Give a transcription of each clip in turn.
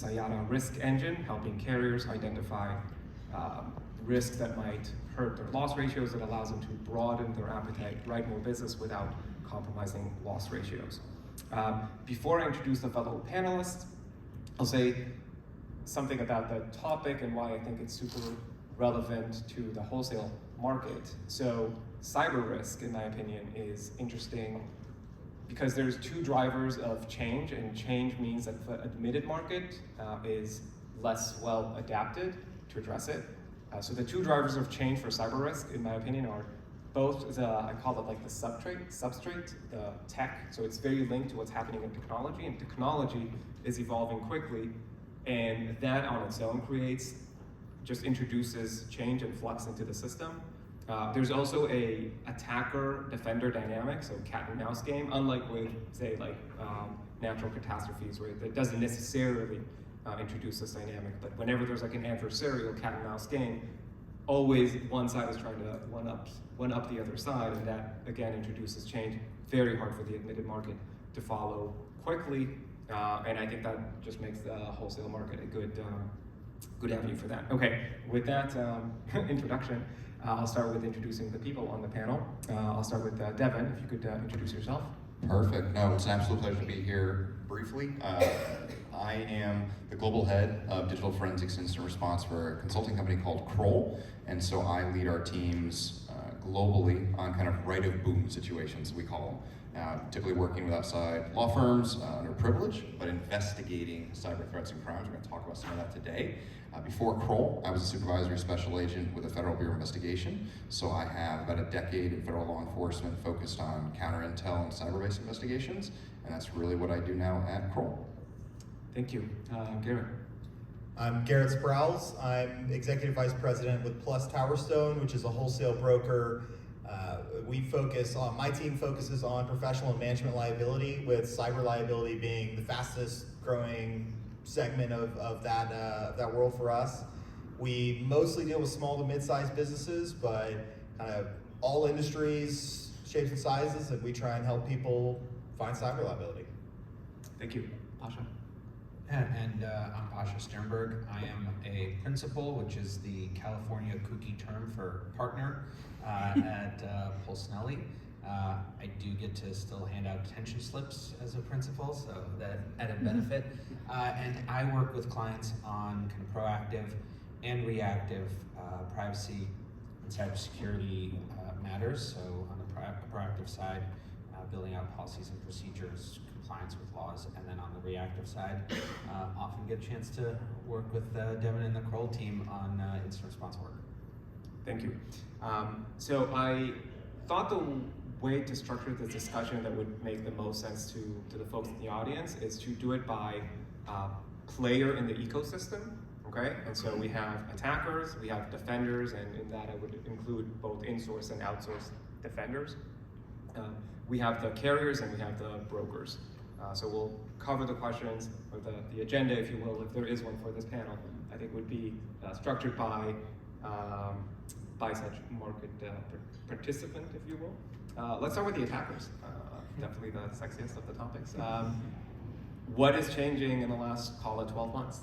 Sayata risk engine, helping carriers identify risks that might hurt their loss ratios. That allows them to broaden their appetite, write more business without compromising loss ratios. Before I introduce the fellow panelists, I'll say something about the topic and why I think it's super relevant to the wholesale market. So cyber risk, in my opinion, is interesting because there's two drivers of change, and change means that the admitted market is less well adapted to address it. So the two drivers of change for cyber risk, in my opinion, are both I call it like the substrate, the tech. So it's very linked to what's happening in technology, and technology is evolving quickly, and that on its own introduces change and flux into the system. There's also a attacker-defender dynamic, so cat and mouse game, unlike with, say, like natural catastrophes, where it doesn't necessarily introduce this dynamic. But whenever there's like an adversarial cat and mouse game, always one side is trying to one up the other side, and that again introduces change. Very hard for the admitted market to follow quickly, and I think that just makes the wholesale market a good avenue for that. Okay, with that introduction, I'll start with introducing the people on the panel. I'll start with Devon, if you could introduce yourself. Perfect. No, it's an absolute pleasure to be here briefly. I am the global head of digital forensics and incident response for a consulting company called Kroll, and so I lead our teams globally on kind of right of boom situations, we call them. Typically working with outside law firms under privilege, but investigating cyber threats and crimes. We're going to talk about some of that today. Before Kroll, I was a supervisory special agent with the Federal Bureau of Investigation, so I have about a decade in federal law enforcement focused on counter intel and cyber-based investigations, and that's really what I do now at Kroll. Thank you. Garrett. I'm Garrett Sprowls. I'm Executive Vice President with Plus Towerstone, which is a wholesale broker. My team focuses on professional and management liability, with cyber liability being the fastest growing segment of that world for us. We mostly deal with small to mid-sized businesses, but kind of all industries, shapes and sizes, and we try and help people find cyber liability. Thank you. Pasha. And I'm Pasha Sternberg. I am a principal, which is the California kooky term for partner at Polsinelli. I do get to still hand out attention slips as a principal, so that added benefit. And I work with clients on kind of proactive and reactive privacy and cybersecurity matters. So on the proactive side, building out policies and procedures, compliance with laws, and then on the reactive side, often get a chance to work with Devon and the Kroll team on incident response work. Thank you. So I thought the way to structure this discussion that would make the most sense to the folks in the audience is to do it by player in the ecosystem, okay? And so we have attackers, we have defenders, and in that I would include both in-source and outsourced defenders. We have the carriers and we have the brokers. So we'll cover the questions, or the agenda, if you will, if there is one for this panel, I think would be structured by such market participant, if you will. Let's start with the attackers, definitely the sexiest of the topics. What is changing in the last, call it 12 months?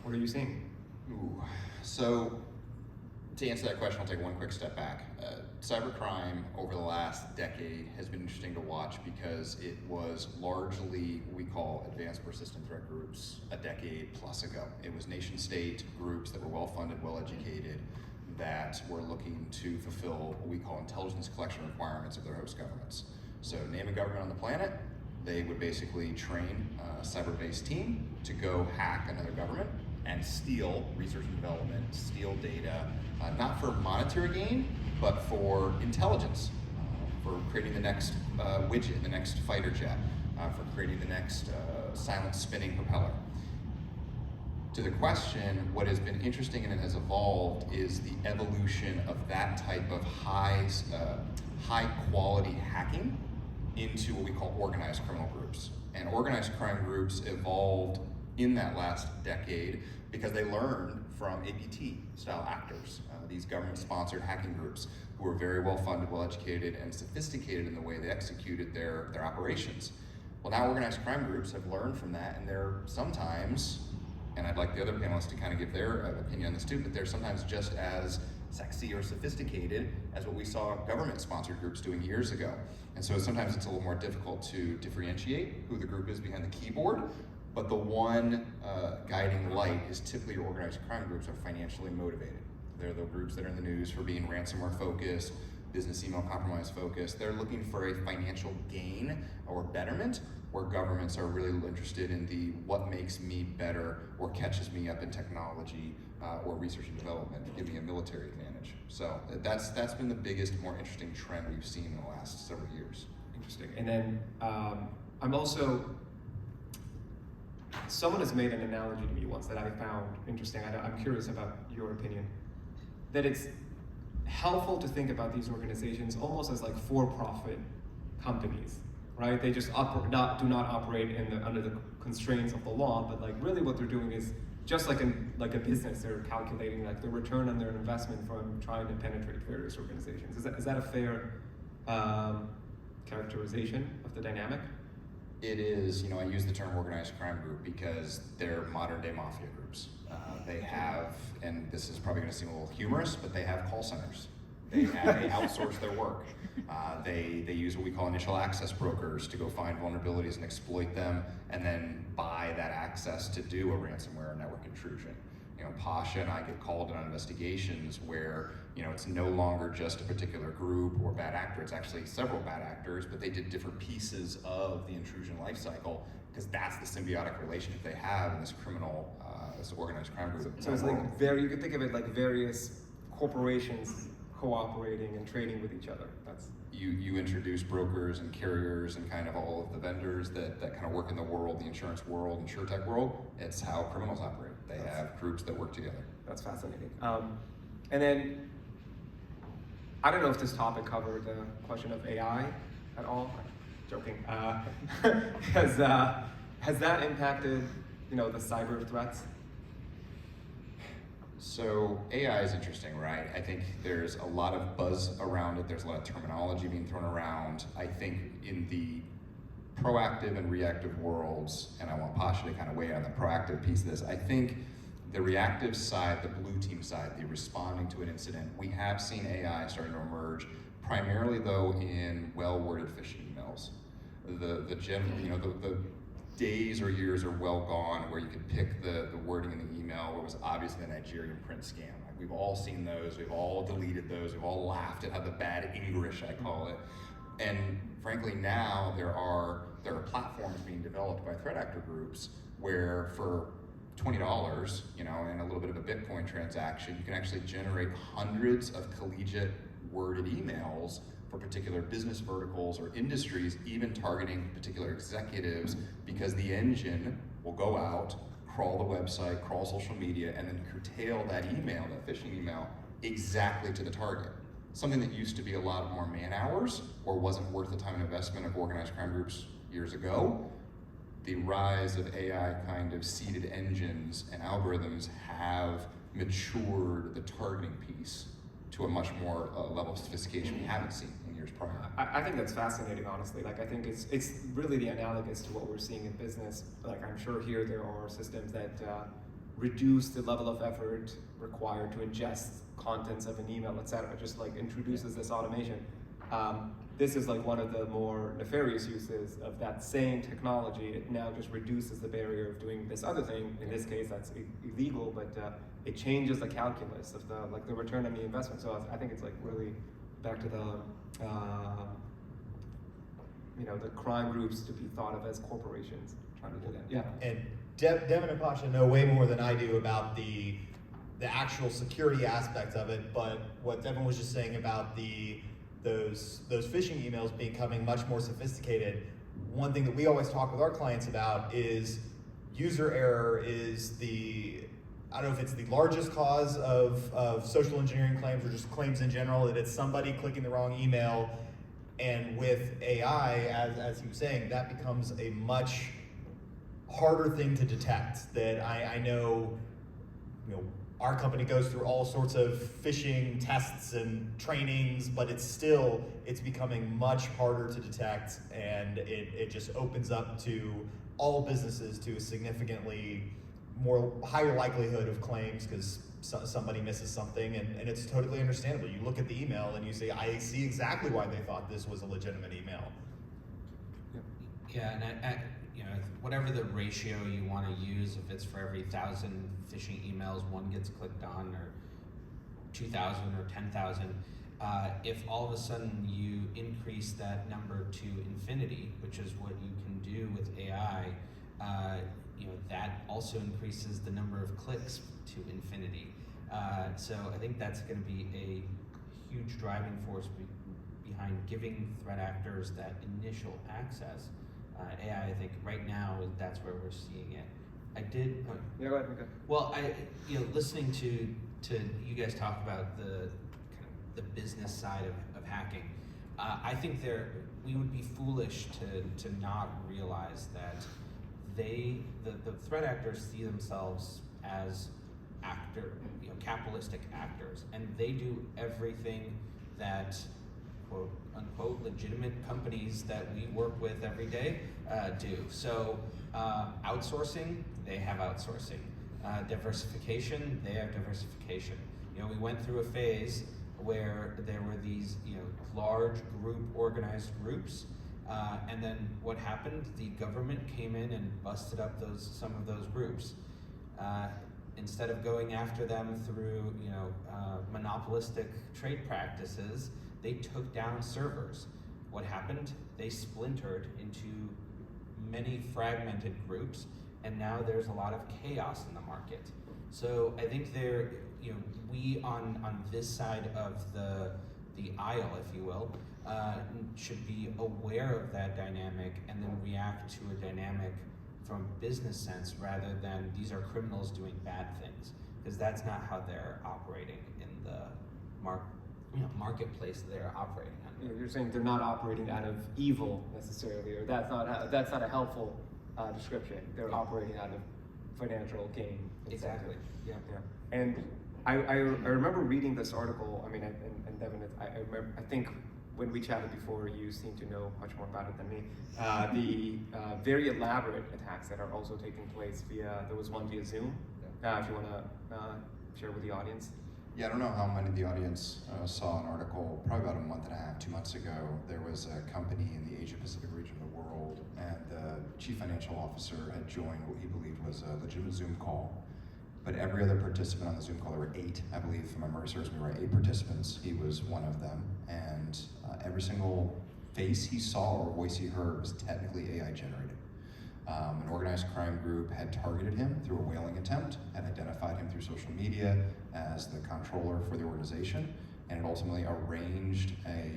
What are you seeing? Ooh. So to answer that question, I'll take one quick step back. Cybercrime over the last decade has been interesting to watch because it was largely what we call advanced persistent threat groups a decade plus ago. It was nation state groups that were well funded, well educated, that were looking to fulfill what we call intelligence collection requirements of their host governments. So name a government on the planet, they would basically train a cyber-based team to go hack another government and steal research and development, steal data, not for monetary gain, but for intelligence, for creating the next widget, the next fighter jet, for creating the next silent spinning propeller. To the question, what has been interesting and it has evolved is the evolution of that type of high quality hacking into what we call organized criminal groups. And organized crime groups evolved in that last decade because they learned from APT style actors, these government sponsored hacking groups who were very well funded, well educated, and sophisticated in the way they executed their operations. Well, now organized crime groups have learned from that, and they're sometimes, and I'd like the other panelists to kind of give their opinion on this too, but they're sometimes just as sexy or sophisticated as what we saw government-sponsored groups doing years ago. And so sometimes it's a little more difficult to differentiate who the group is behind the keyboard, but the one guiding light is typically organized crime groups are financially motivated. They're the groups that are in the news for being ransomware focused, business email compromise focused. They're looking for a financial gain or betterment, where governments are really interested in the what makes me better or catches me up in technology or research and development to give me a military advantage. So that's been the biggest, more interesting trend we've seen in the last several years. Interesting. And then I'm also, someone has made an analogy to me once that I found interesting. I'm curious about your opinion. That it's helpful to think about these organizations almost as like for-profit companies, right? They just do not operate under the constraints of the law, but like really what they're doing is just like a business. They're calculating like the return on their investment from trying to penetrate various organizations. Is that a fair characterization of the dynamic? It is. I use the term organized crime group because they're modern day mafia groups. They have, and this is probably going to seem a little humorous, but they have call centers. They outsource their work. They use what we call initial access brokers to go find vulnerabilities and exploit them, and then buy that access to do a ransomware or network intrusion. Pasha and I get called in on investigations where it's no longer just a particular group or bad actor. It's actually several bad actors, but they did different pieces of the intrusion lifecycle because that's the symbiotic relationship they have in this criminal, this organized crime group. So it's like you could think of it like various corporations cooperating and trading with each other. That's you introduce brokers and carriers and kind of all of the vendors that kind of work in the world, the insurance world, Insuretech world. It's how criminals operate. They have groups that work together. That's fascinating. And then, I don't know if this topic covered the question of AI at all. I'm joking. Has that impacted, the cyber threats? So AI is interesting, right? I think there's a lot of buzz around it. There's a lot of terminology being thrown around. I think in the proactive and reactive worlds, and I want Pasha to kind of weigh in on the proactive piece of this, I think the reactive side, the blue team side, the responding to an incident, we have seen AI starting to emerge, primarily though in well-worded phishing emails. The days or years are well gone where you could pick the wording in the email where it was obviously a Nigerian print scam. Like we've all seen those, we've all deleted those, we've all laughed at how the bad English, I call it. And frankly now there are platforms being developed by threat actor groups where for $20, and a little bit of a Bitcoin transaction, you can actually generate hundreds of collegiate worded emails for particular business verticals or industries, even targeting particular executives, because the engine will go out, crawl the website, crawl social media, and then curtail that email, that phishing email, exactly to the target. Something that used to be a lot more man hours or wasn't worth the time and investment of organized crime groups years ago. The rise of AI kind of seeded engines and algorithms have matured the targeting piece to a much more level of sophistication we haven't seen in years prior. I think that's fascinating, honestly. Like, I think it's really the analogous to what we're seeing in business. Like, I'm sure here there are systems that reduce the level of effort required to ingest contents of an email, etc. Just like introduces this automation. This is like one of the more nefarious uses of that same technology. It now just reduces the barrier of doing this other thing. In this case, that's illegal, but it changes the calculus of the return on the investment. So I think it's like really back to the the crime groups to be thought of as corporations trying to do that. Yeah. And Devon and Pasha know way more than I do about the actual security aspects of it. But what Devon was just saying about those phishing emails becoming much more sophisticated, one thing that we always talk with our clients about is user error is I don't know if it's the largest cause of social engineering claims or just claims in general, that it's somebody clicking the wrong email. And with AI, as he was saying, that becomes a much harder thing to detect. That I know, our company goes through all sorts of phishing tests and trainings, but it's becoming much harder to detect, and it just opens up to all businesses to a significantly higher likelihood of claims because somebody misses something, and it's totally understandable. You look at the email and you say, I see exactly why they thought this was a legitimate email. Yeah, and whatever the ratio you want to use, if it's for every 1,000 phishing emails, one gets clicked on, or 2,000 or 10,000, if all of a sudden you increase that number to infinity, which is what you can do with AI, that also increases the number of clicks to infinity. So I think that's going to be a huge driving force behind giving threat actors that initial access. AI, I think right now that's where we're seeing it. Yeah, go ahead. Okay. Well, listening to you guys talk about the kind of the business side of hacking, I think we would be foolish to not realize that the threat actors see themselves as capitalistic actors, and they do everything that quote unquote legitimate companies that we work with every day do. So outsourcing, they have outsourcing. Diversification, they have diversification. We went through a phase where there were these large organized groups, and then what happened? The government came in and busted up some of those groups. Instead of going after them through monopolistic trade practices, they took down servers. What happened? They splintered into many fragmented groups, and now there's a lot of chaos in the market. So I think we on this side of the aisle, if you will, should be aware of that dynamic and then react to a dynamic from a business sense rather than these are criminals doing bad things, because that's not how they're operating in the marketplace they're operating on. You're saying they're not operating out of evil necessarily, or that's not a helpful description. They're operating out of financial gain. Exactly. Yeah. And I remember reading this article. I mean, and Devon, I think when we chatted before, you seem to know much more about it than me. The very elaborate attacks that are also taking place there was one via Zoom. If you want to share with the audience. Yeah, I don't know how many of the audience saw an article probably about a month and a half, 2 months ago. There was a company in the Asia Pacific region of the world, and the chief financial officer had joined what he believed was a legitimate Zoom call. But every other participant on the Zoom call, there were 8, I believe, if my memory serves me right, 8 participants. He was one of them, and every single face he saw or voice he heard was technically AI generated. An organized crime group had targeted him through a whaling attempt, had identified him through social media as the controller for the organization, and had ultimately arranged a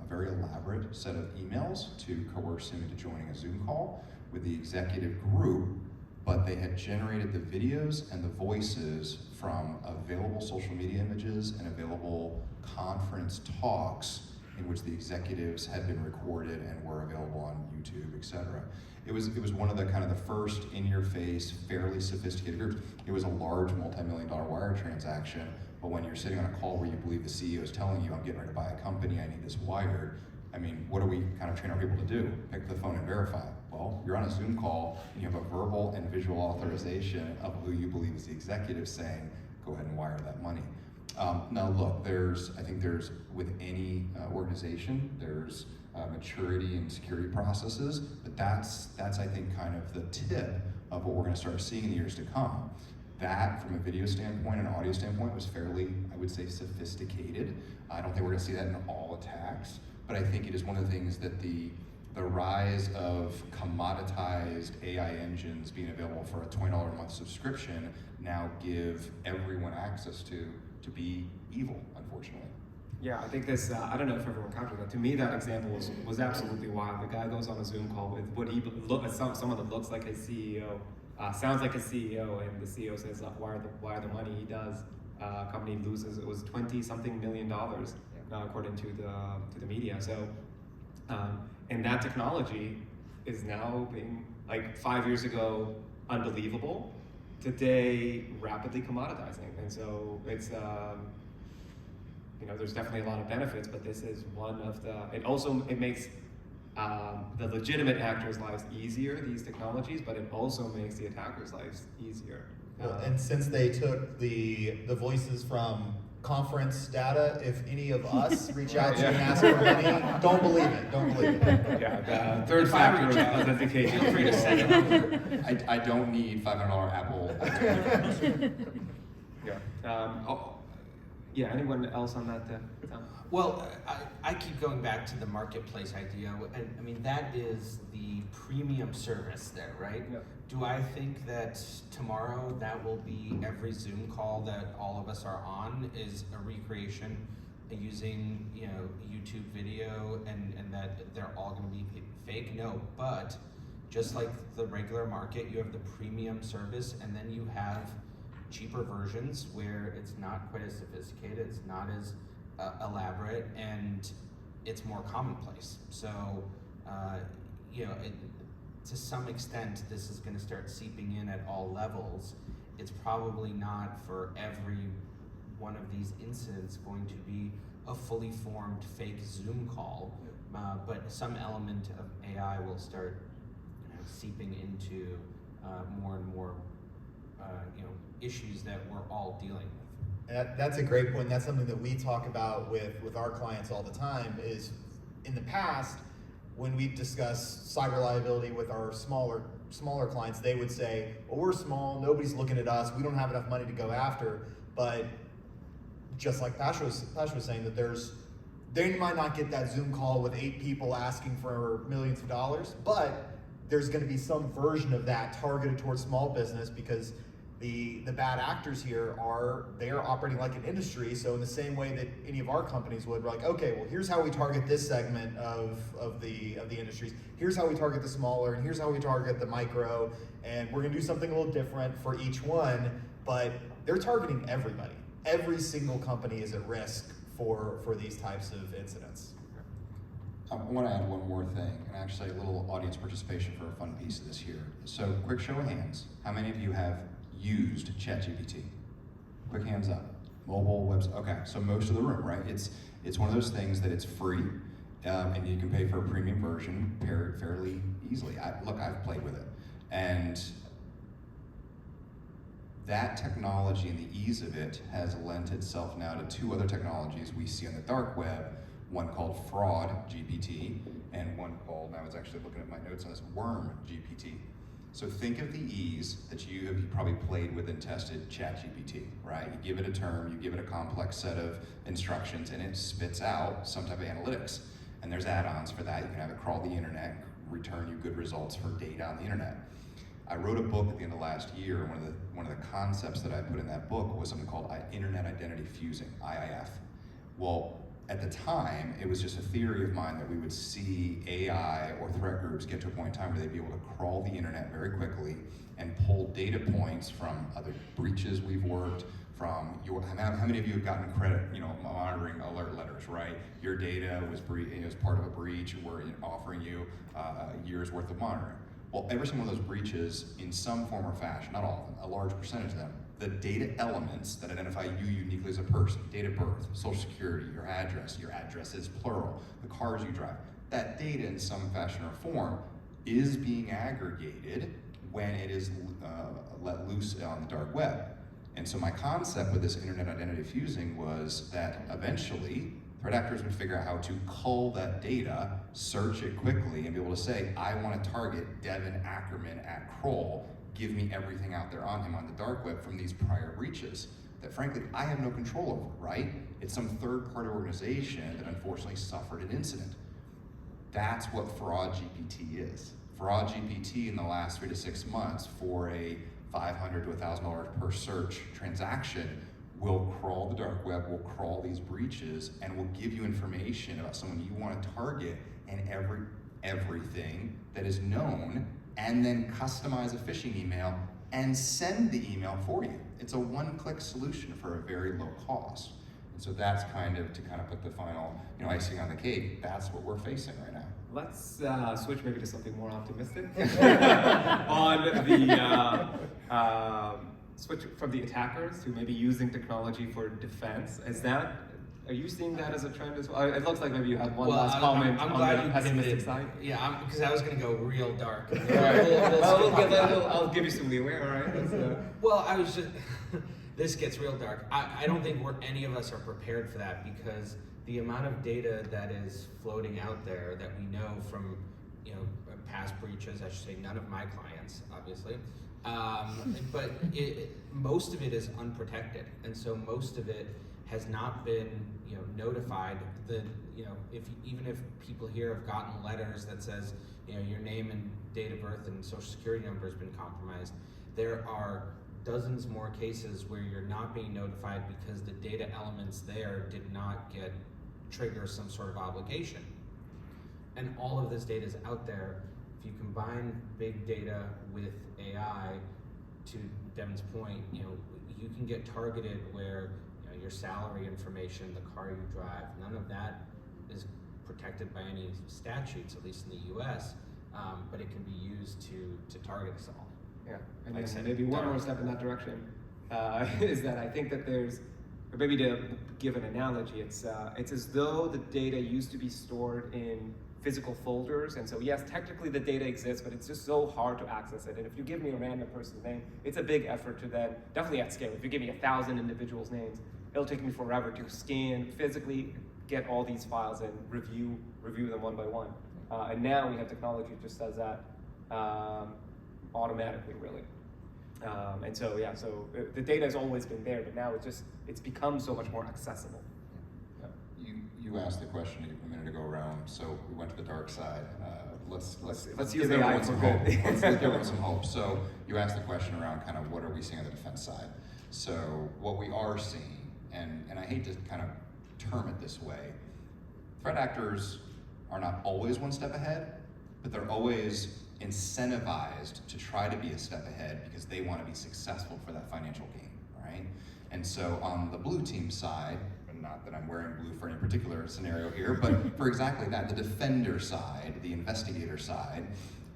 very elaborate set of emails to coerce him into joining a Zoom call with the executive group, but they had generated the videos and the voices from available social media images and available conference talks in which the executives had been recorded and were available on YouTube, etc. It was one of the kind of the first in-your-face, fairly sophisticated groups. It was a large multi-million-dollar wire transaction, but when you're sitting on a call where you believe the CEO is telling you, I'm getting ready to buy a company, I need this wired, I mean, what do we kind of train our people to do? Pick the phone and verify. Well, you're on a Zoom call, and you have a verbal and visual authorization of who you believe is the executive saying, go ahead and wire that money. Now look, I think there's, with any organization, there's maturity and security processes, but that's I think kind of the tip of what we're gonna start seeing in the years to come. That, from a video standpoint and audio standpoint, was fairly, I would say, sophisticated. I don't think we're gonna see that in all attacks, but I think it is one of the things that the rise of commoditized AI engines being available for a $20 a month subscription now give everyone access to be evil, unfortunately. Yeah, I think this, I don't know if everyone captured that. To me, that example was absolutely wild. The guy goes on a Zoom call with what he someone that looks like his CEO, sounds like his CEO, and the CEO says, wire the money. He does. Company loses, it was $20-something million, according to the media. So, and that technology is now being, like 5 years ago, unbelievable. today rapidly commoditizing, and so it's there's definitely a lot of benefits, but this is one of the. It makes the legitimate actors' lives easier, these technologies, but it also makes the attackers' lives easier. Well, and since they took the voices from conference data, if any of us reach out to you and ask for money, don't believe it. Don't believe it. Yeah, the third factor of authentication. Feel free to send it. I don't need $500 Apple. Yeah. Anyone else on that? Tom? Well, I keep going back to the marketplace idea, and I mean, that is the premium service there, right? Yep. Do I think that tomorrow that will be every Zoom call that all of us are on is a recreation using, YouTube video and that they're all gonna be fake? No, but just like the regular market, you have the premium service, and then you have cheaper versions where it's not quite as sophisticated, it's not as elaborate, and it's more commonplace. So, to some extent, this is going to start seeping in at all levels. It's probably not for every one of these incidents going to be a fully formed fake Zoom call, but some element of AI will start seeping into more and more issues that we're all dealing with. And that's a great point. That's something that we talk about with our clients all the time. Is in the past, when we discuss cyber liability with our smaller clients, they would say, well, we're small, nobody's looking at us, we don't have enough money to go after. But just like Pasha was saying, that they might not get that Zoom call with 8 people asking for millions of dollars, but there's gonna be some version of that targeted towards small business, because the bad actors here are operating like an industry. So in the same way that any of our companies would, we're like, okay, well, here's how we target this segment of the industries. Here's how we target the smaller, and here's how we target the micro, and we're gonna do something a little different for each one. But they're targeting everybody. Every single company is at risk for these types of incidents. I want to add one more thing, and actually a little audience participation for a fun piece of this here. So, quick show of hands. How many of you have used ChatGPT? Quick hands up. Mobile, webs. Okay, so most of the room, right? It's one of those things that it's free, and you can pay for a premium version fairly easily. I've played with it, and that technology and the ease of it has lent itself now to 2 other technologies we see on the dark web. One called Fraud GPT, and one called, now I was actually looking at my notes on this, Worm GPT. So think of the ease that you have probably played with and tested ChatGPT, right? You give it a term, you give it a complex set of instructions, and it spits out some type of analytics. And there's add-ons for that. You can have it crawl the internet, return you good results for data on the internet. I wrote a book at the end of last year, and one of the concepts that I put in that book was something called Internet Identity Fusing, IIF. Well, at the time, it was just a theory of mine that we would see AI or threat groups get to a point in time where they'd be able to crawl the internet very quickly and pull data points from other breaches we've worked, from how many of you have gotten credit, monitoring alert letters, right? Your data was part of a breach, and we're offering you a year's worth of monitoring. Well, every single one of those breaches, in some form or fashion, not all of them, a large percentage of them, the data elements that identify you uniquely as a person, date of birth, social security, your address is plural, the cars you drive, that data in some fashion or form is being aggregated when it is let loose on the dark web. And so my concept with this internet identity fusing was that eventually threat actors would figure out how to cull that data, search it quickly, and be able to say, I want to target Devon Ackerman at Kroll. Give me everything out there on him on the dark web from these prior breaches that frankly I have no control over, right? It's some third-party organization that unfortunately suffered an incident. That's what Fraud GPT is. Fraud GPT in the last 3 to 6 months for a $500 to $1,000 per search transaction will crawl the dark web, will crawl these breaches, and will give you information about someone you want to target and everything that is known, and then customize a phishing email and send the email for you. It's a one-click solution for a very low cost. And so that's kind of put the final icing on the cake. That's what we're facing right now. Let's switch maybe to something more optimistic on the switch from the attackers to maybe using technology for defense. Are you seeing that as a trend as well? It looks like maybe you had one last comment I'm on glad the you pessimistic pivoted. side. Yeah, because I was going to go real dark. I'll give you some leeway, all right? Well, I was just, this gets real dark. I don't think any of us are prepared for that, because the amount of data that is floating out there that we know from, past breaches, I should say none of my clients, obviously, but most of it is unprotected, and so most of it has not been, notified. Even if people here have gotten letters that says, your name and date of birth and social security number has been compromised, there are dozens more cases where you're not being notified because the data elements there did not trigger some sort of obligation. And all of this data is out there. If you combine big data with AI, to Devon's point, you can get targeted where your salary information, the car you drive, none of that is protected by any statutes, at least in the US, but it can be used to target us all. Yeah, and Like I then said, maybe one dark. more step in that direction is that I think that or maybe to give an analogy, it's as though the data used to be stored in physical folders, and so yes, technically the data exists, but it's just so hard to access it. And if you give me a random person's name, it's a big effort to then, definitely at scale, if you give me 1,000 individuals' names, it'll take me forever to scan, physically get all these files and review them one by one. And now we have technology that just does that automatically, really. And so, yeah, so the data has always been there, but now it's become so much more accessible. You asked the question a minute ago around, so we went to the dark side. Let's use give AI everyone for some good. hope. Let's give everyone some hope. So you asked the question around kind of what are we seeing on the defense side. So what we are seeing, and I hate to kind of term it this way, threat actors are not always one step ahead, but they're always incentivized to try to be a step ahead because they want to be successful for that financial gain, right? And so on the blue team side, and not that I'm wearing blue for any particular scenario here, but for exactly that, the defender side, the investigator side,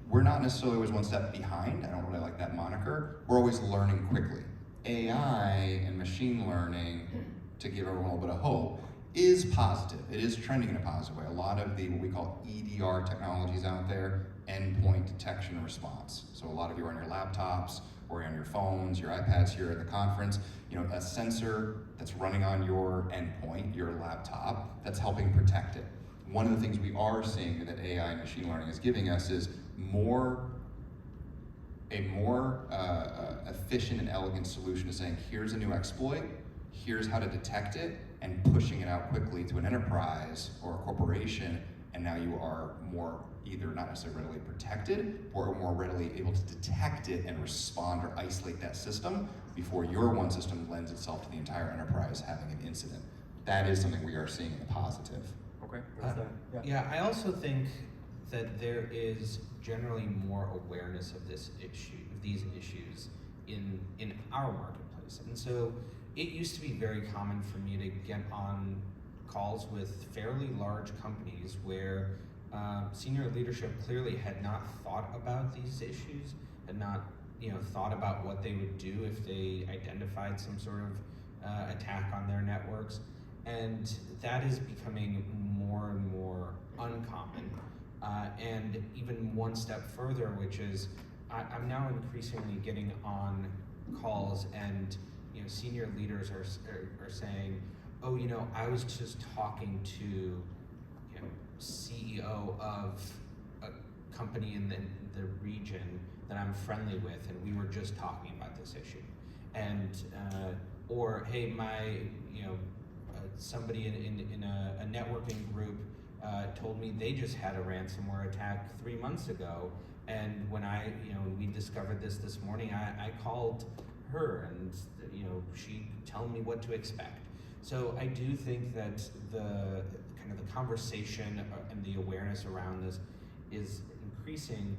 we're not necessarily always one step behind. I don't really like that moniker. We're always learning quickly. AI and machine learning, to give everyone a little bit of hope, is positive. It is trending in a positive way. A lot of the what we call EDR technologies out there, endpoint detection and response. So a lot of you are on your laptops or on your phones, your iPads here at the conference, a sensor that's running on your endpoint, your laptop, that's helping protect it. One of the things we are seeing that AI and machine learning is giving us is a more efficient and elegant solution to saying, here's a new exploit, here's how to detect it, and pushing it out quickly to an enterprise or a corporation, and now you are more either not necessarily readily protected, or more readily able to detect it and respond or isolate that system before your one system lends itself to the entire enterprise having an incident. That is something we are seeing in the positive. Okay. Yeah, I also think that there is generally more awareness of these issues in our marketplace. And so it used to be very common for me to get on calls with fairly large companies where senior leadership clearly had not thought about these issues, had not thought about what they would do if they identified some sort of attack on their networks. And that is becoming more and more uncommon. And even one step further, which is I'm now increasingly getting on calls and senior leaders are saying, oh, I was just talking to CEO of a company in the region that I'm friendly with, and we were just talking about this issue. And or hey, somebody in a networking group told me they just had a ransomware attack 3 months ago, and when we discovered this morning, I called her, and she told me what to expect. So I do think that the conversation and the awareness around this is increasing,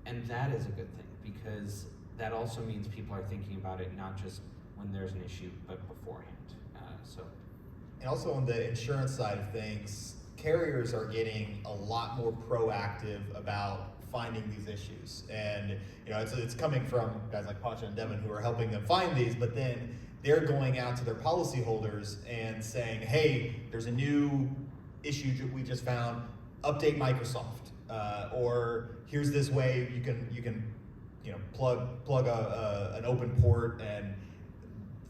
and that is a good thing, because that also means people are thinking about it not just when there's an issue, but beforehand. And also on the insurance side of things, carriers are getting a lot more proactive about finding these issues. And it's coming from guys like Pasha and Devon who are helping them find these, but then they're going out to their policyholders and saying, hey, there's a new issue that we just found, update Microsoft, or here's this way you can plug an open port. And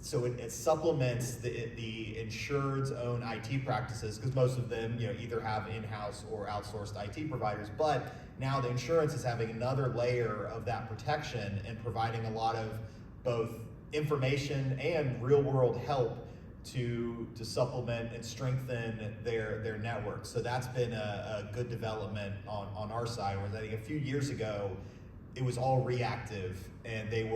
so it supplements the insured's own IT practices, because most of them either have in-house or outsourced IT providers, but now the insurance is having another layer of that protection and providing a lot of both information and real-world help to supplement and strengthen their network. So that's been a good development on our side, whereas I think a few years ago, it was all reactive, and they'd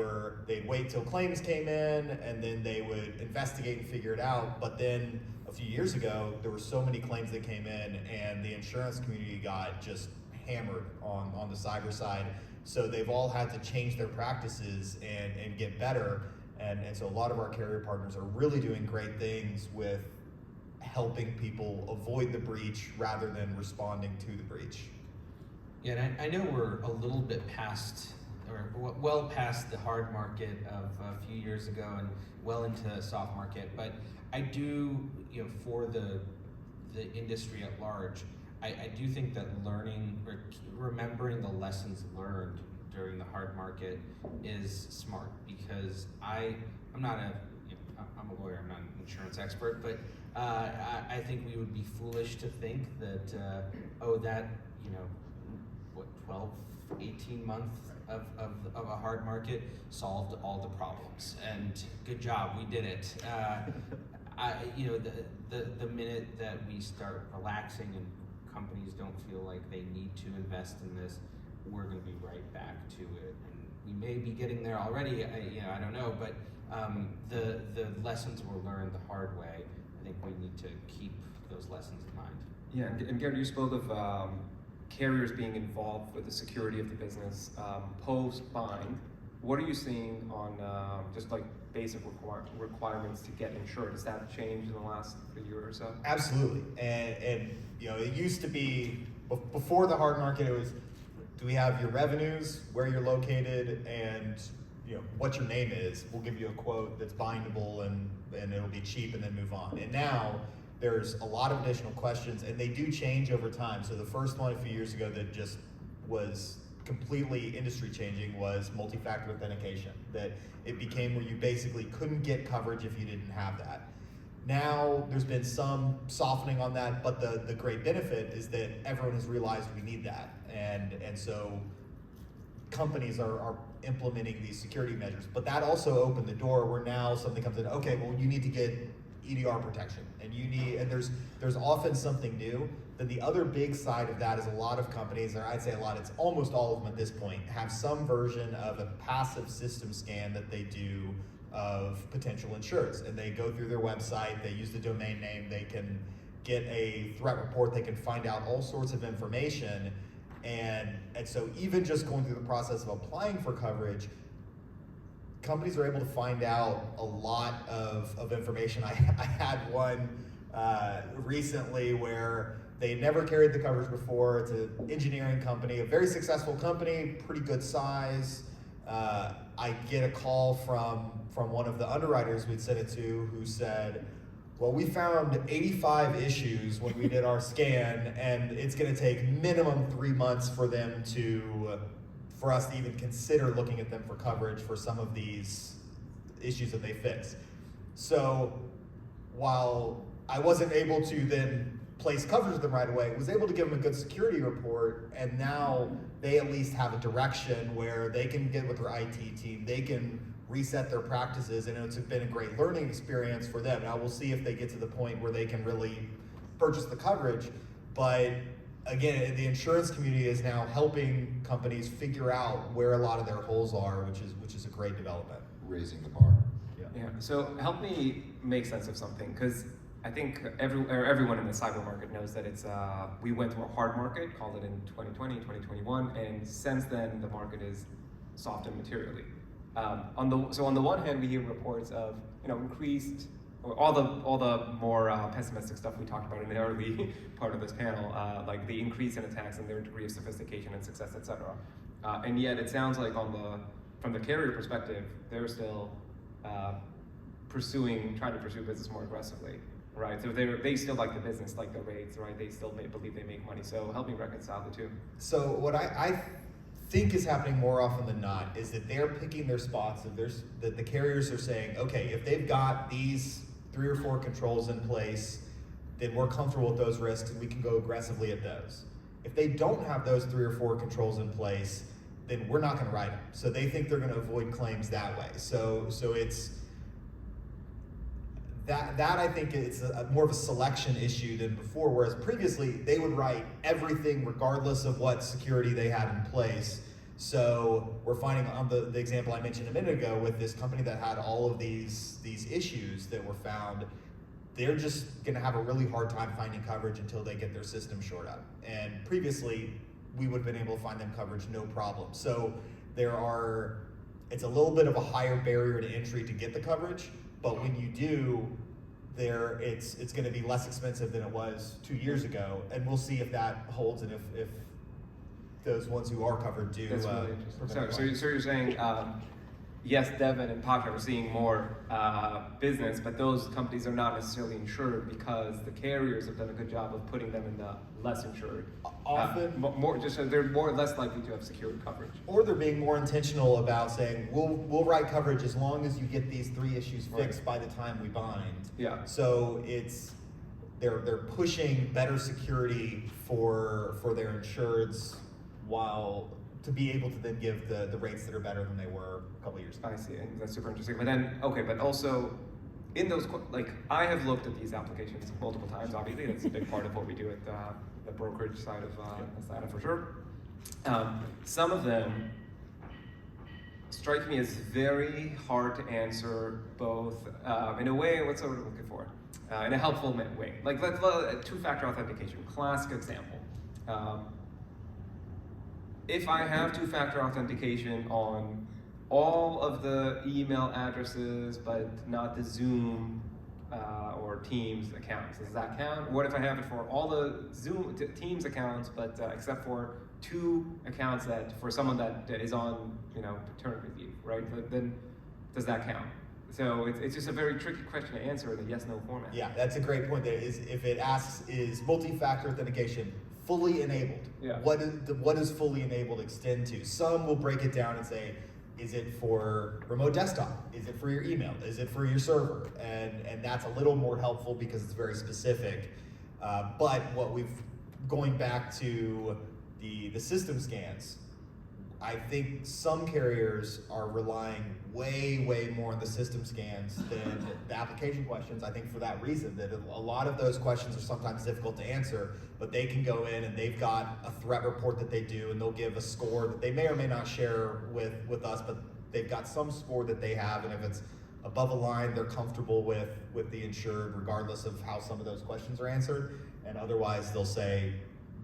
wait till claims came in, and then they would investigate and figure it out. But then a few years ago, there were so many claims that came in, and the insurance community got just hammered on the cyber side. So they've all had to change their practices and get better. And so a lot of our carrier partners are really doing great things with helping people avoid the breach rather than responding to the breach. Yeah, and I know we're a little bit past, or well past the hard market of a few years ago and well into soft market, but I do, for the industry at large, I do think that learning or remembering the lessons learned during the hard market is smart, because I'm not I'm a lawyer, I'm not an insurance expert, but I think we would be foolish to think that, 12, 18 months of a hard market solved all the problems, and good job, we did it. The minute that we start relaxing and companies don't feel like they need to invest in this, we're going to be right back to it, and we may be getting there already. I don't know, but the lessons were learned the hard way. I think we need to keep those lessons in mind. Yeah, and Garrett, you spoke of carriers being involved with the security of the business post-bind. What are you seeing on just like basic requirements to get insured? Has that changed in the last year or so? Absolutely, and it used to be, before the hard market, it was, do we have your revenues, where you're located, and what your name is? We'll give you a quote that's bindable, and it'll be cheap, and then move on. And now there's a lot of additional questions, and they do change over time. So the first one a few years ago that just was completely industry changing was multi-factor authentication, that it became where you basically couldn't get coverage if you didn't have that. Now there's been some softening on that, but the great benefit is that everyone has realized we need that, and so companies are implementing these security measures. But that also opened the door where now something comes in, okay, well, you need to get EDR protection, and there's often something new. Then the other big side of that is a lot of companies, or I'd say a lot, it's almost all of them at this point, have some version of a passive system scan that they do of potential insureds. And they go through their website, they use the domain name, they can get a threat report, they can find out all sorts of information. And so even just going through the process of applying for coverage, companies are able to find out a lot of information. I had one recently where they never carried the coverage before. It's an engineering company, a very successful company, pretty good size. I get a call from one of the underwriters we'd sent it to, who said, well, we found 85 issues when we did our scan, and it's going to take minimum 3 months for us to even consider looking at them for coverage for some of these issues that they fix. So while I wasn't able to then place coverage with them right away, was able to give them a good security report, and now they at least have a direction where they can get with their IT team, they can reset their practices, and it's been a great learning experience for them. Now we'll see if they get to the point where they can really purchase the coverage, but again, the insurance community is now helping companies figure out where a lot of their holes are, which is a great development. Raising the bar. Yeah. So help me make sense of something, because I think everyone in the cyber market knows that we went through a hard market, called it in 2020, 2021, and since then the market is softened materially. On the one hand, we hear reports of increased all the more pessimistic stuff we talked about in the early part of this panel, like the increase in attacks and their degree of sophistication and success, etc. And yet it sounds like from the carrier perspective, they're still trying to pursue business more aggressively, right? So they still like the business, like the rates, right? They still believe they make money. So help me reconcile the two. So what I think is happening more often than not is that they're picking their spots, that the carriers are saying, okay, if they've got these 3 or 4 controls in place, then we're comfortable with those risks and we can go aggressively at those. If they don't have those 3 or 4 controls in place, then we're not going to write them. So they think they're going to avoid claims that way. So it's that I think it's more of a selection issue than before, whereas previously they would write everything regardless of what security they had in place. So we're finding on the example I mentioned a minute ago with this company that had all of these issues that were found, they're just gonna have a really hard time finding coverage until they get their system shored up. And previously, we would have been able to find them coverage no problem. So it's a little bit of a higher barrier to entry to get the coverage, but when you do, it's going to be less expensive than it was 2 years ago, and we'll see if that holds and if those ones who are covered do. That's really interesting. So you're saying, yes, Devon and Pasha are seeing more business, but those companies are not necessarily insured because the carriers have done a good job of putting them in the less insured. Often, they're more or less likely to have secured coverage. or they're being more intentional about saying, we'll write coverage as long as you get these 3 issues fixed by the time we bind. Yeah. So they're pushing better security for their insureds while to be able to then give the rates that are better than they were a couple years ago. I see, and that's super interesting. But then, okay, but also in those, like, I have looked at these applications multiple times. Obviously, that's a big part of what we do at the brokerage side of Sayata for sure. Some of them strike me as very hard to answer, both in a way. What's what I'm looking for? In a helpful way. Like, let's two-factor authentication, classic example. If I have two-factor authentication on all of the email addresses, but not the Zoom or Teams accounts, does that count? What if I have it for all the Zoom Teams accounts, but except for 2 accounts for someone that is on paternity leave, right? Then does that count? So it's just a very tricky question to answer in a yes/no format. Yeah, that's a great point. If it asks, is multi-factor authentication fully enabled? Yeah. What does fully enabled extend to? Some will break it down and say, is it for remote desktop? Is it for your email? Is it for your server? And that's a little more helpful because it's very specific. But going back to the system scans, I think some carriers are relying way more on the system scans than the application questions. I think for that reason, that a lot of those questions are sometimes difficult to answer, but they can go in and they've got a threat report that they do, and they'll give a score that they may or may not share with us, but they've got some score that they have, and if it's above a line, they're comfortable with the insured, regardless of how some of those questions are answered, and otherwise they'll say,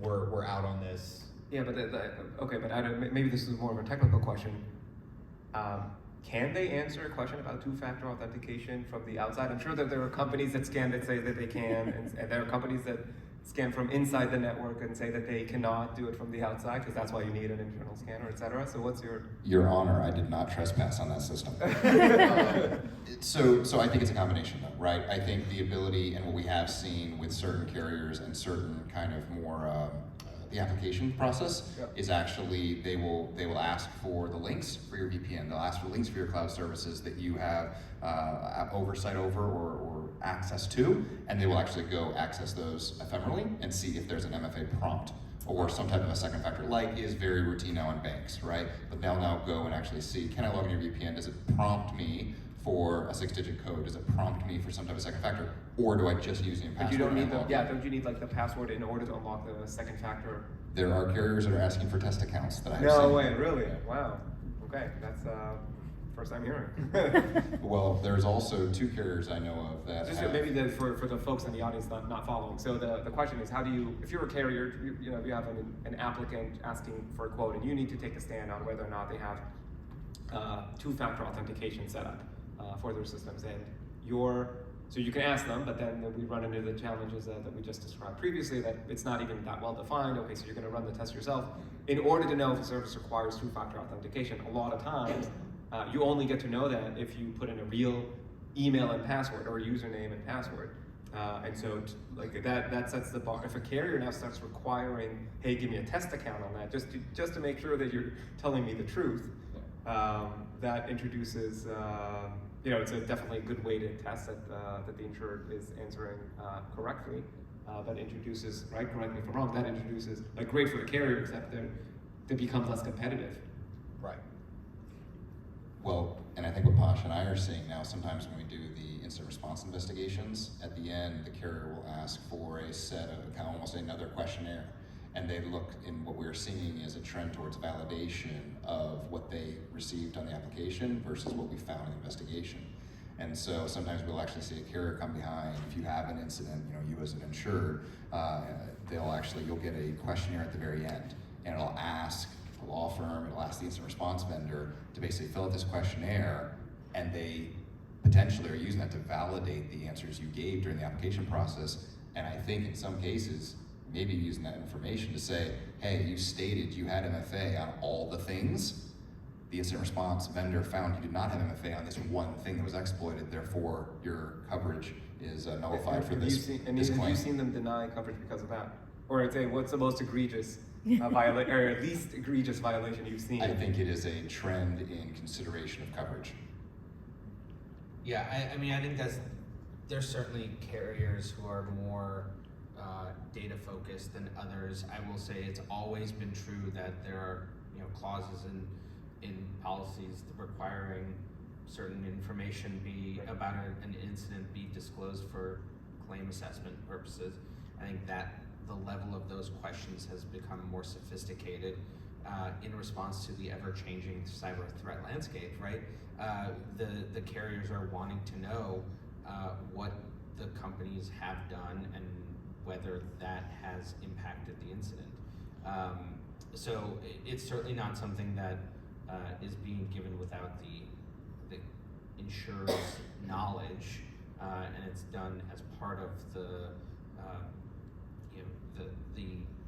we're out on this. Yeah, but okay, but maybe this is more of a technical question. Can they answer a question about two-factor authentication from the outside? I'm sure that there are companies that scan that say that they can, and there are companies that scan from inside the network and say that they cannot do it from the outside, because that's why you need an internal scanner, et cetera. So what's your... Your Honor, I did not trespass on that system. So I think it's a combination though, right? I think the ability, and what we have seen with certain carriers and certain kind of more, the application process is actually, they will ask for the links for your VPN. They'll ask for links for your cloud services that you have oversight over or access to, and they will actually go access those ephemerally and see if there's an MFA prompt or some type of a second factor, like is very routine now in banks, right? But they'll now go and actually see, can I log in your VPN? Does it prompt me for a 6-digit code? Does it prompt me for some type of second factor? Or do I just use the password? But you don't need don't you need like the password in order to unlock the second factor? There are carriers that are asking for test accounts that I have No seen. way, really? Wow. Okay, that's first time hearing. Well, there's also 2 carriers I know of that Just have, maybe for the folks in the audience not following. So the question is, how do you, if you're a carrier, you have an applicant asking for a quote, and you need to take a stand on whether or not they have two-factor authentication set up for their systems, and your So you can ask them, but then we run into the challenges that we just described previously, that it's not even that well defined. Okay, so you're going to run the test yourself. In order to know if a service requires two-factor authentication, a lot of times you only get to know that if you put in a real email and password or username and password. And so like that sets the bar. If a carrier now starts requiring, hey, give me a test account on that, just to make sure that you're telling me the truth, that introduces, it's definitely a good way to test that the insured is answering correctly. That introduces, right, correct me if I'm wrong, that introduces, like, great for the carrier, except that it becomes less competitive. Right. Well, and I think what Pasha and I are seeing now, sometimes when we do the incident response investigations, at the end, the carrier will ask for a set of, almost another questionnaire. And they look, in what we're seeing is a trend towards validation of what they received on the application versus what we found in the investigation. And so sometimes we'll actually see a carrier come behind. If you have an incident, you as an insured, you'll get a questionnaire at the very end, and it'll ask the law firm, it'll ask the incident response vendor to basically fill out this questionnaire, and they potentially are using that to validate the answers you gave during the application process. And I think in some cases, maybe using that information to say, hey, you stated you had MFA on all the things. The incident response vendor found you did not have MFA on this one thing that was exploited, therefore your coverage is nullified for this claim. Have you seen them deny coverage because of that? Or I'd say, what's the most egregious violation, or least egregious violation you've seen? I think it is a trend in consideration of coverage. Yeah, I think there's certainly carriers who are more data focused than others. I will say it's always been true that there are clauses in policies requiring certain information about an incident be disclosed for claim assessment purposes. I think that the level of those questions has become more sophisticated in response to the ever-changing cyber threat landscape, right? The carriers are wanting to know what the companies have done and whether that has impacted the incident. So it's certainly not something that is being given without the insurer's knowledge, and it's done as part of the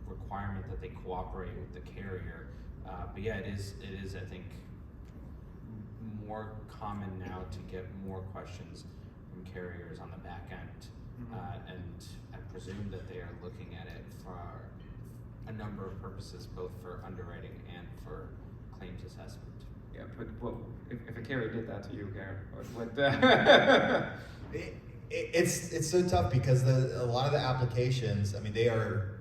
requirement that they cooperate with the carrier. But yeah, it is I think more common now to get more questions from carriers on the back end, and I presume that they are looking at it for a number of purposes, both for underwriting and for claims assessment. Yeah, but if a carrier did that to you, Garrett, what? It's so tough because a lot of the applications, they are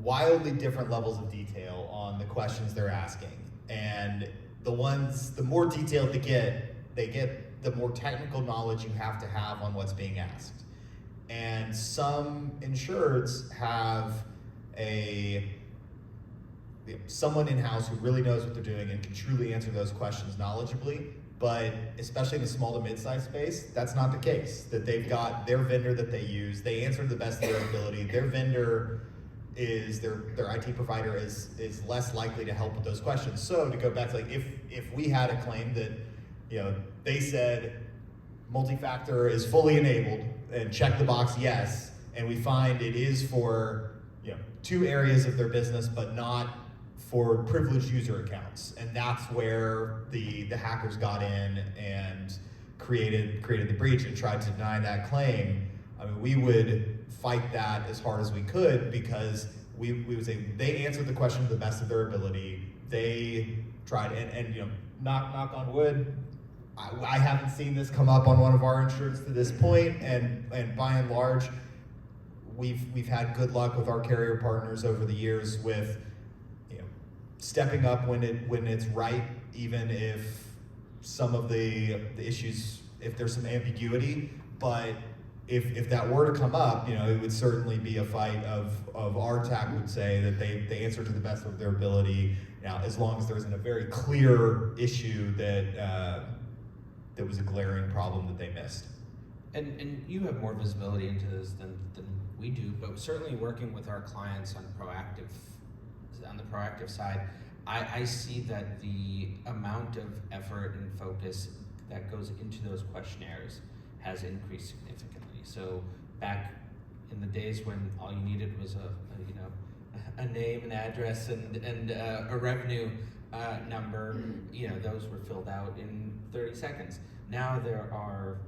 wildly different levels of detail on the questions they're asking, and the more detailed they get, the more technical knowledge you have to have on what's being asked. And some insureds have someone in-house who really knows what they're doing and can truly answer those questions knowledgeably, but especially in the small to mid-sized space, that's not the case. That they've got their vendor that they use, they answer to the best of their ability, their vendor is, their IT provider is less likely to help with those questions. So to go back to, like, if we had a claim that, they said multi-factor is fully enabled and check the box yes, and we find it is for, two areas of their business, but not for privileged user accounts, and that's where the hackers got in and created the breach and tried to deny that claim. We would fight that as hard as we could, because we would say they answered the question to the best of their ability. They tried, and knock on wood, I haven't seen this come up on one of our insureds to this point, and by and large, we've had good luck with our carrier partners over the years with stepping up when it's right, even if some of the issues, if there's some ambiguity. But if that were to come up, it would certainly be a fight of our TAC would say that they answer to the best of their ability. Now, as long as there isn't a very clear issue that was a glaring problem that they missed. And you have more visibility into this than we do, but certainly working with our clients on the proactive side, I see that the amount of effort and focus that goes into those questionnaires has increased significantly. So back in the days when all you needed was a name, an address, and a revenue number, those were filled out in 30 seconds. Now there are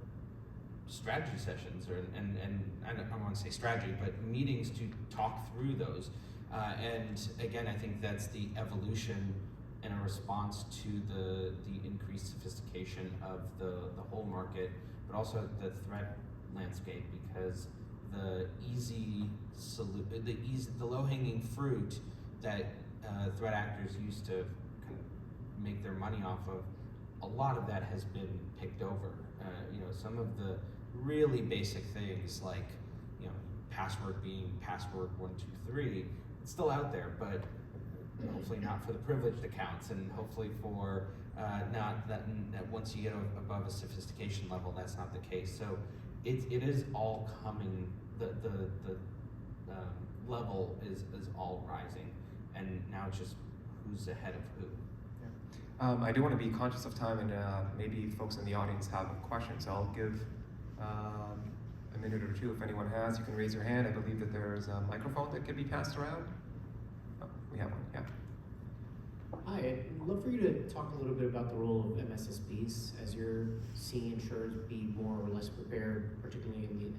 strategy sessions, and I don't want to say strategy, but meetings to talk through those. And again, I think that's the evolution and a response to the increased sophistication of the whole market, but also the threat landscape, because the low-hanging fruit that threat actors used to kind of make their money off of, a lot of that has been picked over. Some of the really basic things like, password being password 123, it's still out there, but hopefully not for the privileged accounts, and hopefully for not that once you get above a sophistication level, that's not the case. So it is all coming. The level is all rising, and now it's just who's ahead of who. I do want to be conscious of time, and maybe folks in the audience have questions. So I'll give a minute or two if anyone has. You can raise your hand. I believe that there's a microphone that could be passed around. Oh, we have one, yeah. Hi, I'd love for you to talk a little bit about the role of MSSPs as you're seeing insurers be more or less prepared, particularly in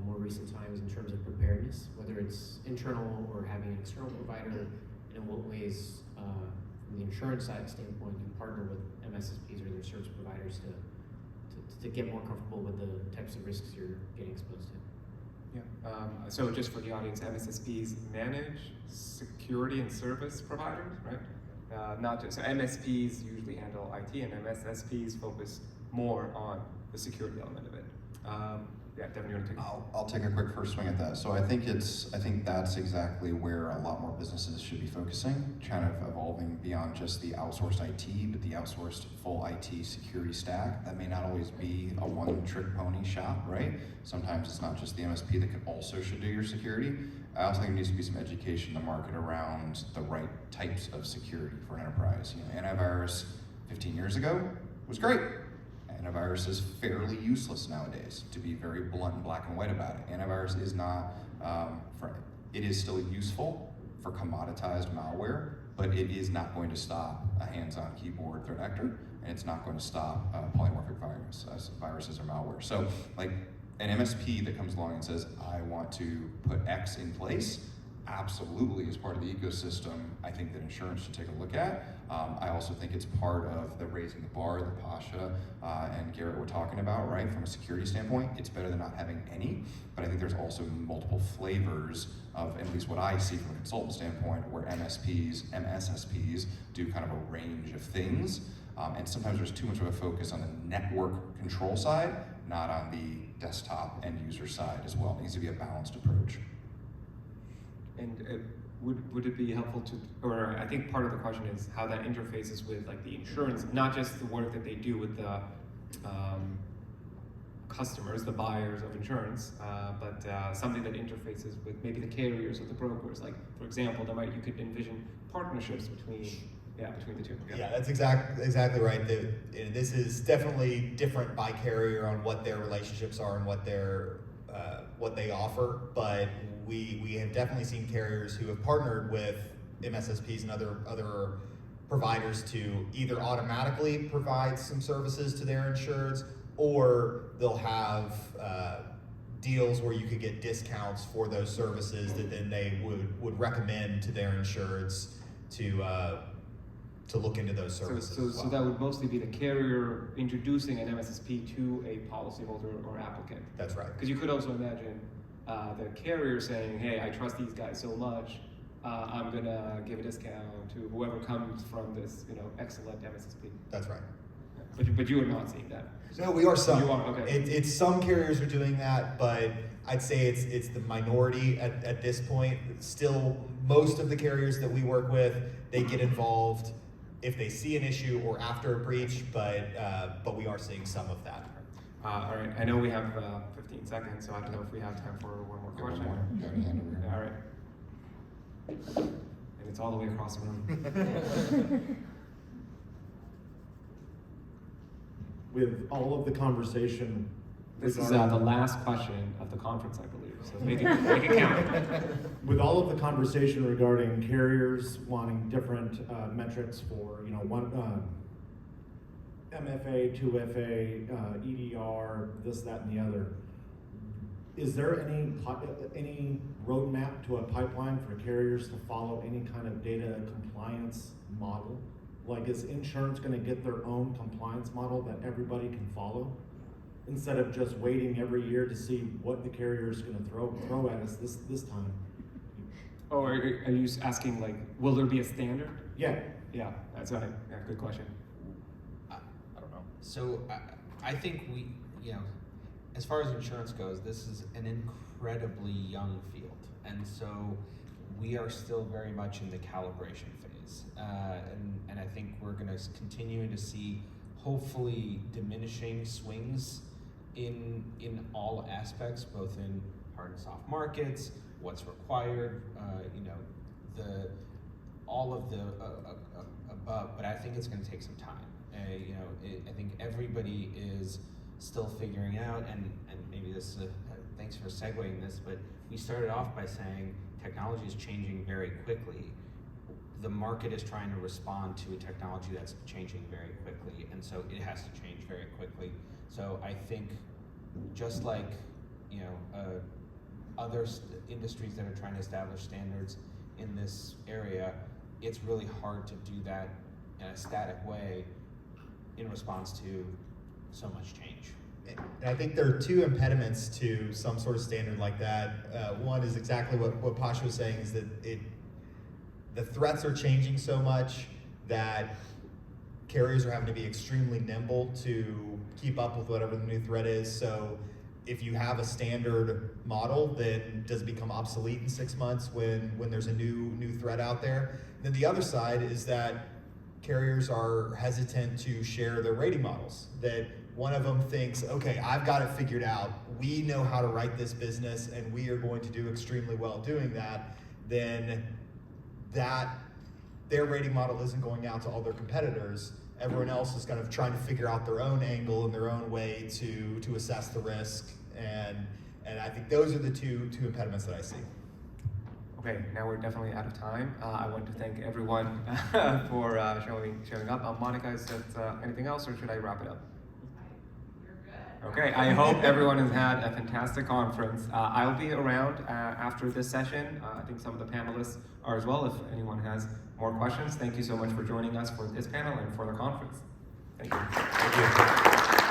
more recent times in terms of preparedness, whether it's internal or having an external provider, and in what ways, from the insurance side standpoint, you partner with MSSPs or their service providers to get more comfortable with the types of risks you're getting exposed to. Yeah. So just for the audience, MSSPs manage security and service providers, right? Not just, so MSPs usually handle IT, and MSSPs focus more on the security element of it. Yeah, Devon, you want to take it? I'll take a quick first swing at that. So I think that's exactly where a lot more businesses should be focusing, kind of evolving beyond just the outsourced IT, but the outsourced full IT security stack. That may not always be a one-trick pony shop, right? Sometimes it's not just the MSP that also should do your security. I also think there needs to be some education in the market around the right types of security for an enterprise. Antivirus 15 years ago was great. Antivirus is fairly useless nowadays, to be very blunt and black and white about it. Antivirus is not, it is still useful for commoditized malware, but it is not going to stop a hands-on keyboard threat actor, and it's not going to stop polymorphic viruses or malware. So like an MSP that comes along and says, I want to put X in place, absolutely as part of the ecosystem, I think that insurance should take a look at. I also think it's part of the raising the bar that Pasha and Garrett were talking about, right? From a security standpoint, it's better than not having any, but I think there's also multiple flavors of, at least what I see from a consultant standpoint, where MSSPs do kind of a range of things, and sometimes there's too much of a focus on the network control side, not on the desktop end user side as well. It needs to be a balanced approach. And would it be helpful to, or I think part of the question is how that interfaces with like the insurance, not just the work that they do with the customers, the buyers of insurance, but something that interfaces with maybe the carriers or the brokers. Like, for example, you could envision partnerships between the two. Yeah, that's exactly right. This is definitely different by carrier on what their relationships are and what they offer, but we have definitely seen carriers who have partnered with MSSPs and other providers to either automatically provide some services to their insureds, or they'll have deals where you could get discounts for those services that then they would recommend to their insureds to look into those services. So that would mostly be the carrier introducing an MSSP to a policyholder or applicant. That's right. Because you could also imagine the carrier saying, hey, I trust these guys so much, I'm gonna give a discount to whoever comes from this, excellent MSSP. That's right. But you are not seeing that. No, we are some. You are, okay. It's some carriers are doing that, but I'd say it's the minority at this point. Still, most of the carriers that we work with, they get involved if they see an issue or after a breach, but we are seeing some of that. All right, I know we have 15 seconds, so I don't know if we have time for one more question. All right. And it's all the way across the room. with all of the conversation. This is regarding- the last question of the conference, I believe, so make it count. With all of the conversation regarding carriers wanting different metrics for, one MFA, 2FA, EDR, this, that, and the other, is there any roadmap to a pipeline for carriers to follow any kind of data compliance model? Like, is insurance going to get their own compliance model that everybody can follow, instead of just waiting every year to see what the carrier is going to throw at us this time? Oh, are you asking, like, will there be a standard? Yeah. Yeah, that's a good question. I don't know. So I think as far as insurance goes, this is an incredibly young field, and so we are still very much in the calibration phase, and I think we're going to continue to see hopefully diminishing swings in all aspects, both in hard and soft markets, what's required, all of the above. But I think it's going to take some time. I think everybody is still figuring out, and maybe this is thanks for segueing this, but we started off by saying technology is changing very quickly. The market is trying to respond to a technology that's changing very quickly, and so it has to change very quickly. So I think just like other industries that are trying to establish standards in this area, it's really hard to do that in a static way in response to so much change. And I think there are two impediments to some sort of standard like that. One is exactly what Pasha was saying, is that the threats are changing so much that carriers are having to be extremely nimble to keep up with whatever the new threat is. So if you have a standard model, then does it become obsolete in 6 months when there's a new threat out there? Then the other side is that carriers are hesitant to share their rating models. That one of them thinks, okay, I've got it figured out. We know how to write this business, and we are going to do extremely well doing that. Then their rating model isn't going out to all their competitors. Everyone else is kind of trying to figure out their own angle and their own way to assess the risk, and I think those are the two impediments that I see. Okay, now we're definitely out of time. I want to thank everyone for showing up. Monica, is that anything else, or should I wrap it up? You're good. Okay, I hope everyone has had a fantastic conference. I'll be around after this session. I think some of the panelists are as well, if anyone has more questions. Thank you so much for joining us for this panel and for the conference. Thank you. Thank you.